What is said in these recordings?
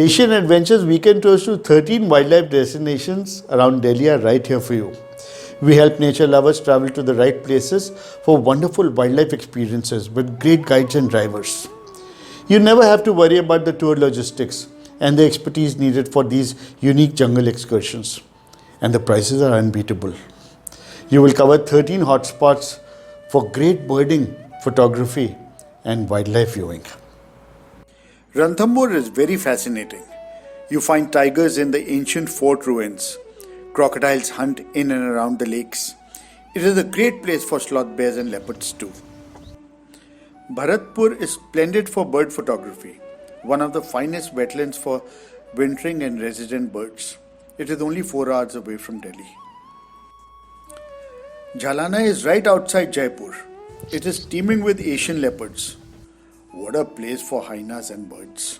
Asian Adventures weekend tours to 13 wildlife destinations around Delhi are right here for you. We help nature lovers travel to the right places for wonderful wildlife experiences with great guides and drivers. You never have to worry about the tour logistics and the expertise needed for these unique jungle excursions. And the prices are unbeatable. You will cover 13 hotspots for great birding, photography, and wildlife viewing. Ranthambore is very fascinating. You find tigers in the ancient fort ruins. Crocodiles hunt in and around the lakes. It is a great place for sloth bears and leopards too. Bharatpur is splendid for bird photography, one of the finest wetlands for wintering and resident birds. It is only 4 hours away from Delhi. Jhalana is right outside Jaipur. It is teeming with Asian leopards. What a place for hyenas and birds.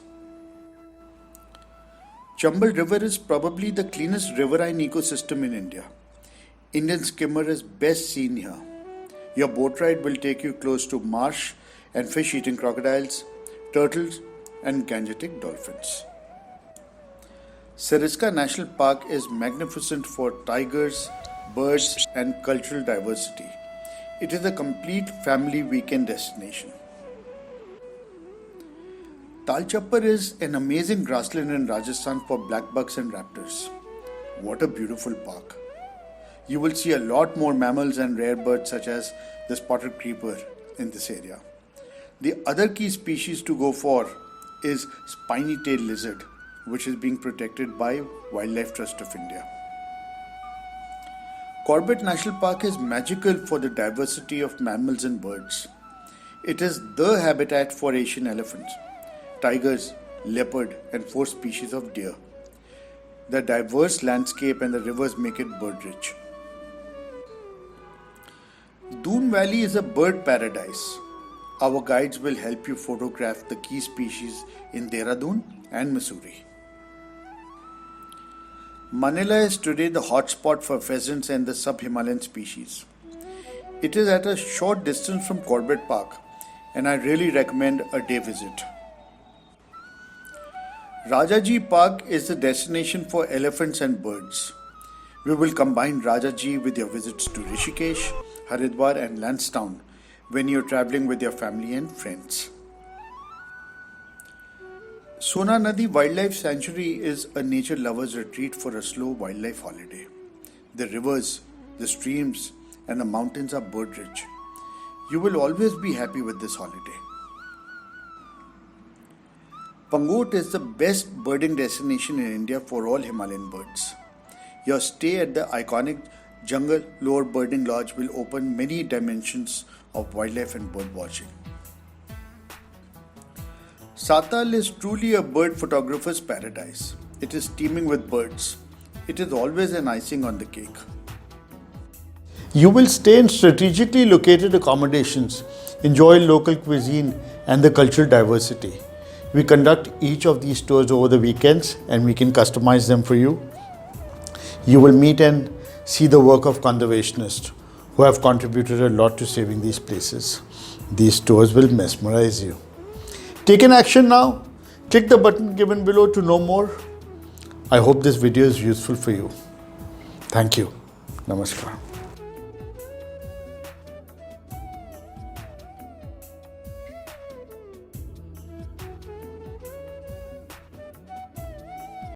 Chambal River is probably the cleanest riverine ecosystem in India. Indian skimmer is best seen here. Your boat ride will take you close to marsh and fish-eating crocodiles, turtles and Gangetic dolphins. Sariska National Park is magnificent for tigers, birds and cultural diversity. It is a complete family weekend destination. Talchappar is an amazing grassland in Rajasthan for blackbucks and raptors. What a beautiful park. You will see a lot more mammals and rare birds such as the spotted creeper in this area. The other key species to go for is spiny-tailed lizard, which is being protected by Wildlife Trust of India. Corbett National Park is magical for the diversity of mammals and birds. It is the habitat for Asian elephants, tigers, leopard and 4 species of deer. The diverse landscape and the rivers make it bird-rich. Doon Valley is a bird paradise. Our guides will help you photograph the key species in Dehradun and Mussoorie. Manila is today the hotspot for pheasants and the sub-Himalayan species. It is at a short distance from Corbett Park and I really recommend a day visit. Rajaji Park is the destination for elephants and birds. We will combine Rajaji with your visits to Rishikesh, Haridwar and Lansdowne when you are traveling with your family and friends. Sona Nadi Wildlife Sanctuary is a nature lover's retreat for a slow wildlife holiday. The rivers, the streams and the mountains are bird rich. You will always be happy with this holiday. Pangot is the best birding destination in India for all Himalayan birds. Your stay at the iconic Jungle Lore Birding Lodge will open many dimensions of wildlife and bird watching. Satal is truly a bird photographer's paradise. It is teeming with birds. It is always an icing on the cake. You will stay in strategically located accommodations, enjoy local cuisine and the cultural diversity. We conduct each of these tours over the weekends and we can customize them for you. You will meet and see the work of conservationists who have contributed a lot to saving these places. These tours will mesmerize you. Take an action now. Click the button given below to know more. I hope this video is useful for you. Thank you. Namaskar.